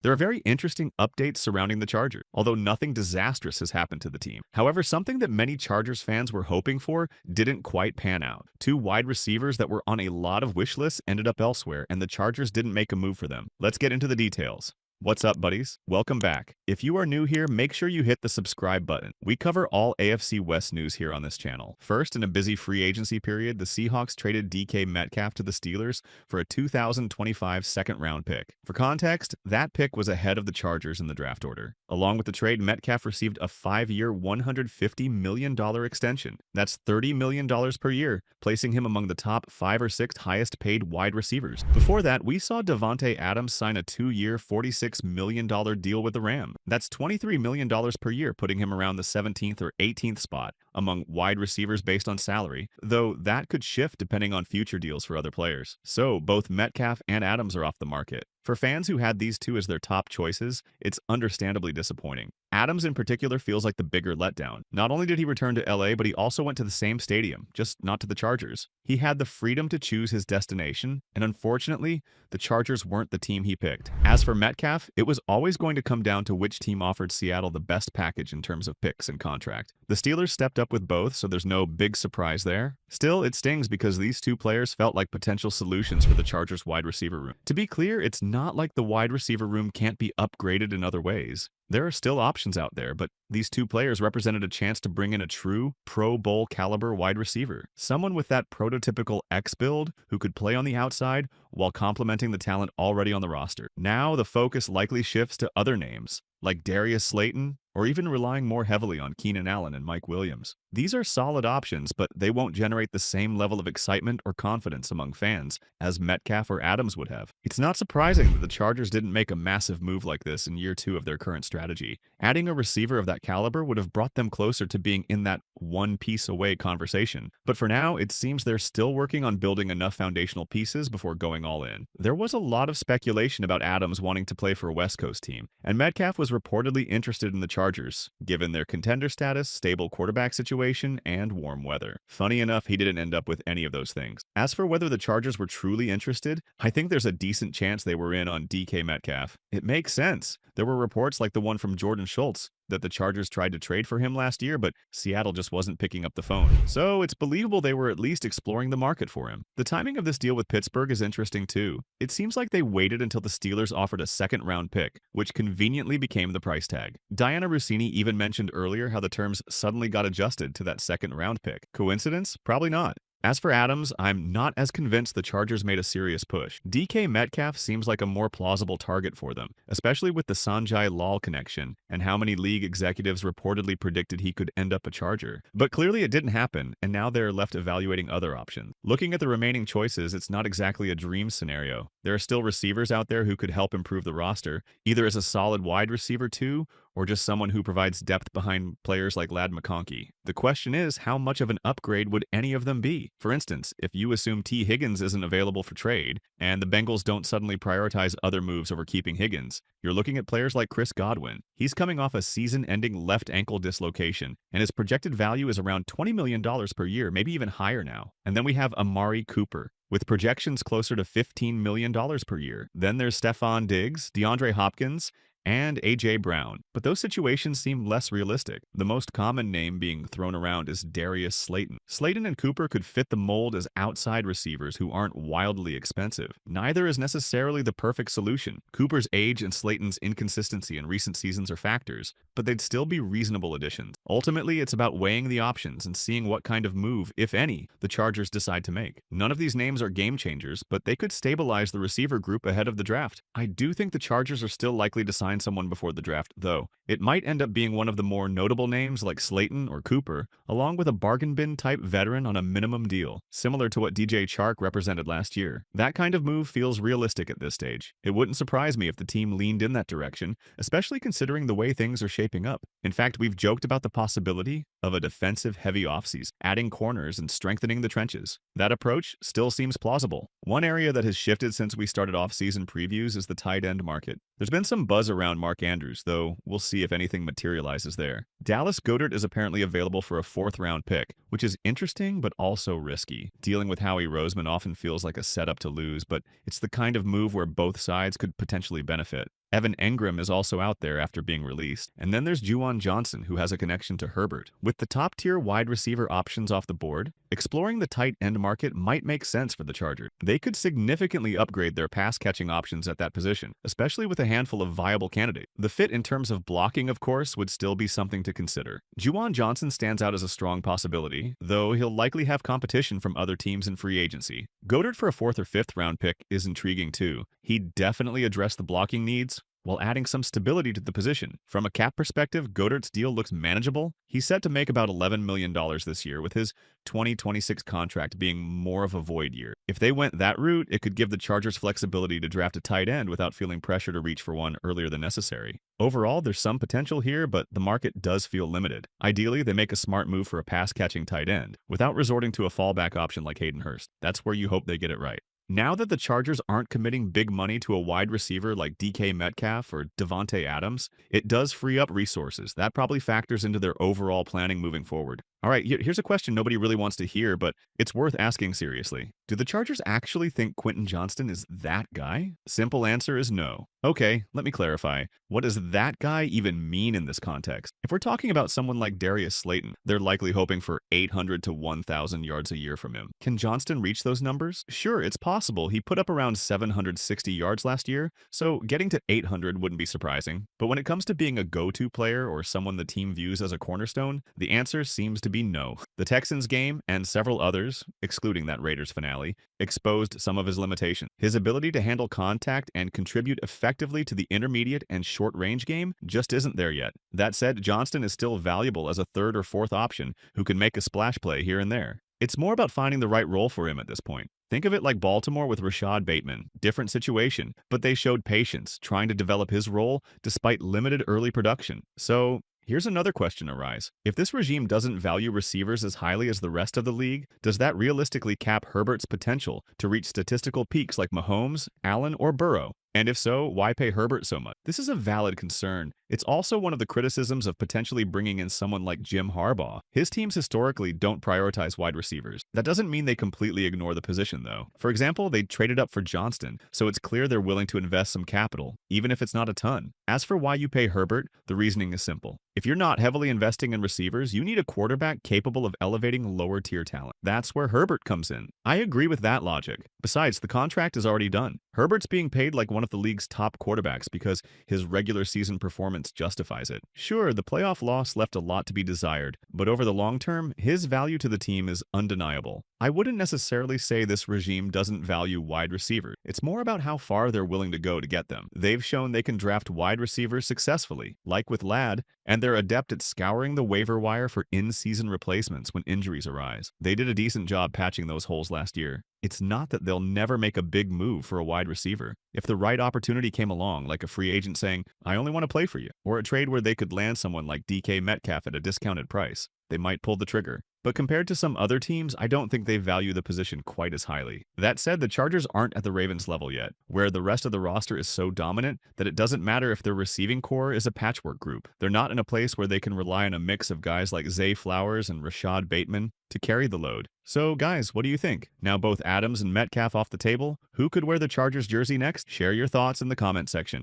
There are very interesting updates surrounding the Chargers, although nothing disastrous has happened to the team. However, something that many Chargers fans were hoping for didn't quite pan out. Two wide receivers that were on a lot of wish lists ended up elsewhere, and the Chargers didn't make a move for them. Let's get into the details. What's up, buddies? Welcome back. If you are new here, make sure you hit the subscribe button. We cover all AFC West news here on this channel. First, in a busy free agency period, the Seahawks traded DK Metcalf to the Steelers for a 2025 second-round pick. For context, that pick was ahead of the Chargers in the draft order. Along with the trade, Metcalf received a 5-year, $150 million extension. That's $30 million per year, placing him among the top 5 or 6 highest-paid wide receivers. Before that, we saw Davante Adams sign a 2-year, $46 million deal with the Rams. That's $23 million per year, putting him around the 17th or 18th spot among wide receivers based on salary, though that could shift depending on future deals for other players. So both Metcalf and Adams are off the market. For fans who had these two as their top choices, it's understandably disappointing. Adams in particular feels like the bigger letdown. Not only did he return to LA, but he also went to the same stadium, just not to the Chargers. He had the freedom to choose his destination, and unfortunately, the Chargers weren't the team he picked. As for Metcalf, it was always going to come down to which team offered Seattle the best package in terms of picks and contract. The Steelers stepped up with both, so there's no big surprise there. Still, it stings because these two players felt like potential solutions for the Chargers wide receiver room. To be clear, it's not like the wide receiver room can't be upgraded in other ways. There are still options out there, but these two players represented a chance to bring in a true Pro Bowl caliber wide receiver. Someone with that prototypical X build who could play on the outside while complementing the talent already on the roster. Now the focus likely shifts to other names, like Darius Slayton, or even relying more heavily on Keenan Allen and Mike Williams. These are solid options, but they won't generate the same level of excitement or confidence among fans as Metcalf or Adams would have. It's not surprising that the Chargers didn't make a massive move like this in year 2 of their current strategy. Adding a receiver of that caliber would have brought them closer to being in that one piece away conversation. But for now, it seems they're still working on building enough foundational pieces before going all in. There was a lot of speculation about Adams wanting to play for a West Coast team, and Metcalf was reportedly interested in the Chargers, given their contender status, stable quarterback situation, and warm weather. Funny enough, he didn't end up with any of those things. As for whether the Chargers were truly interested, I think there's a decent chance they were in on DK Metcalf. It makes sense. There were reports like the one from Jordan Schultz that the Chargers tried to trade for him last year, but Seattle just wasn't picking up the phone. So it's believable they were at least exploring the market for him. The timing of this deal with Pittsburgh is interesting too. It seems like they waited until the Steelers offered a second-round pick, which conveniently became the price tag. Diana Rossini even mentioned earlier how the terms suddenly got adjusted to that second-round pick. Coincidence? Probably not. As for Adams, I'm not as convinced the Chargers made a serious push. DK Metcalf seems like a more plausible target for them, especially with the Sanjay Lal connection and how many league executives reportedly predicted he could end up a Charger. But clearly it didn't happen, and now they're left evaluating other options. Looking at the remaining choices, it's not exactly a dream scenario. There are still receivers out there who could help improve the roster, either as a solid wide receiver too, or just someone who provides depth behind players like Ladd McConkey. The question is, how much of an upgrade would any of them be? For instance, if you assume T. Higgins isn't available for trade, and the Bengals don't suddenly prioritize other moves over keeping Higgins, you're looking at players like Chris Godwin. He's coming off a season-ending left ankle dislocation, and his projected value is around $20 million per year, maybe even higher now. And then we have Amari Cooper, with projections closer to $15 million per year. Then there's Stephon Diggs, DeAndre Hopkins, and A.J. Brown. But those situations seem less realistic. The most common name being thrown around is Darius Slayton. Slayton and Cooper could fit the mold as outside receivers who aren't wildly expensive. Neither is necessarily the perfect solution. Cooper's age and Slayton's inconsistency in recent seasons are factors, but they'd still be reasonable additions. Ultimately, it's about weighing the options and seeing what kind of move, if any, the Chargers decide to make. None of these names are game changers, but they could stabilize the receiver group ahead of the draft. I do think the Chargers are still likely to sign someone before the draft, though. It might end up being one of the more notable names like Slayton or Cooper, along with a bargain bin type veteran on a minimum deal, similar to what DJ Chark represented last year. That kind of move feels realistic at this stage. It wouldn't surprise me if the team leaned in that direction, especially considering the way things are shaping up. In fact, we've joked about the possibility of a defensive-heavy offseason, adding corners and strengthening the trenches. That approach still seems plausible. One area that has shifted since we started off-season previews is the tight end market. There's been some buzz around Mark Andrews, though we'll see if anything materializes there. Dallas Goedert is apparently available for a 4th-round pick, which is interesting but also risky. Dealing with Howie Roseman often feels like a setup to lose, but it's the kind of move where both sides could potentially benefit. Evan Engram is also out there after being released. And then there's Juwan Johnson, who has a connection to Herbert. With the top-tier wide receiver options off the board, exploring the tight end market might make sense for the Chargers. They could significantly upgrade their pass-catching options at that position, especially with a handful of viable candidates. The fit in terms of blocking, of course, would still be something to consider. Juwan Johnson stands out as a strong possibility, though he'll likely have competition from other teams in free agency. Goedert for a 4th or 5th round pick is intriguing too. He'd definitely address the blocking needs, while adding some stability to the position. From a cap perspective, Goedert's deal looks manageable. He's set to make about $11 million this year, with his 2026 contract being more of a void year. If they went that route, it could give the Chargers flexibility to draft a tight end without feeling pressure to reach for one earlier than necessary. Overall, there's some potential here, but the market does feel limited. Ideally, they make a smart move for a pass-catching tight end, without resorting to a fallback option like Hayden Hurst. That's where you hope they get it right. Now that the Chargers aren't committing big money to a wide receiver like DK Metcalf or Davante Adams, it does free up resources. That probably factors into their overall planning moving forward. All right, here's a question nobody really wants to hear, but it's worth asking seriously. Do the Chargers actually think Quentin Johnston is that guy? Simple answer is no. Okay, let me clarify. What does that guy even mean in this context? If we're talking about someone like Darius Slayton, they're likely hoping for 800 to 1,000 yards a year from him. Can Johnston reach those numbers? Sure, it's possible. He put up around 760 yards last year, so getting to 800 wouldn't be surprising. But when it comes to being a go-to player or someone the team views as a cornerstone, the answer seems to be no. The Texans game, and several others, excluding that Raiders finale, exposed some of his limitations. His ability to handle contact and contribute effectively to the intermediate and short-range game just isn't there yet. That said, Johnston is still valuable as a 3rd or 4th option who can make a splash play here and there. It's more about finding the right role for him at this point. Think of it like Baltimore with Rashad Bateman. Different situation, but they showed patience, trying to develop his role despite limited early production. So, here's another question arise. If this regime doesn't value receivers as highly as the rest of the league, does that realistically cap Herbert's potential to reach statistical peaks like Mahomes, Allen, or Burrow? And if so, why pay Herbert so much? This is a valid concern. It's also one of the criticisms of potentially bringing in someone like Jim Harbaugh. His teams historically don't prioritize wide receivers. That doesn't mean they completely ignore the position, though. For example, they traded up for Johnston, so it's clear they're willing to invest some capital, even if it's not a ton. As for why you pay Herbert, the reasoning is simple. If you're not heavily investing in receivers, you need a quarterback capable of elevating lower-tier talent. That's where Herbert comes in. I agree with that logic. Besides, the contract is already done. Herbert's being paid like one of the league's top quarterbacks because his regular season performance justifies it. Sure, the playoff loss left a lot to be desired, but over the long term, his value to the team is undeniable. I wouldn't necessarily say this regime doesn't value wide receivers. It's more about how far they're willing to go to get them. They've shown they can draft wide receivers successfully, like with Ladd, and they're adept at scouring the waiver wire for in-season replacements when injuries arise. They did a decent job patching those holes last year. It's not that they'll never make a big move for a wide receiver. If the right opportunity came along, like a free agent saying, "I only want to play for you," or a trade where they could land someone like DK Metcalf at a discounted price, they might pull the trigger. But compared to some other teams, I don't think they value the position quite as highly. That said, the Chargers aren't at the Ravens level yet, where the rest of the roster is so dominant that it doesn't matter if their receiving core is a patchwork group. They're not in a place where they can rely on a mix of guys like Zay Flowers and Rashad Bateman to carry the load. So guys, what do you think? Now both Adams and Metcalf off the table, who could wear the Chargers jersey next? Share your thoughts in the comment section.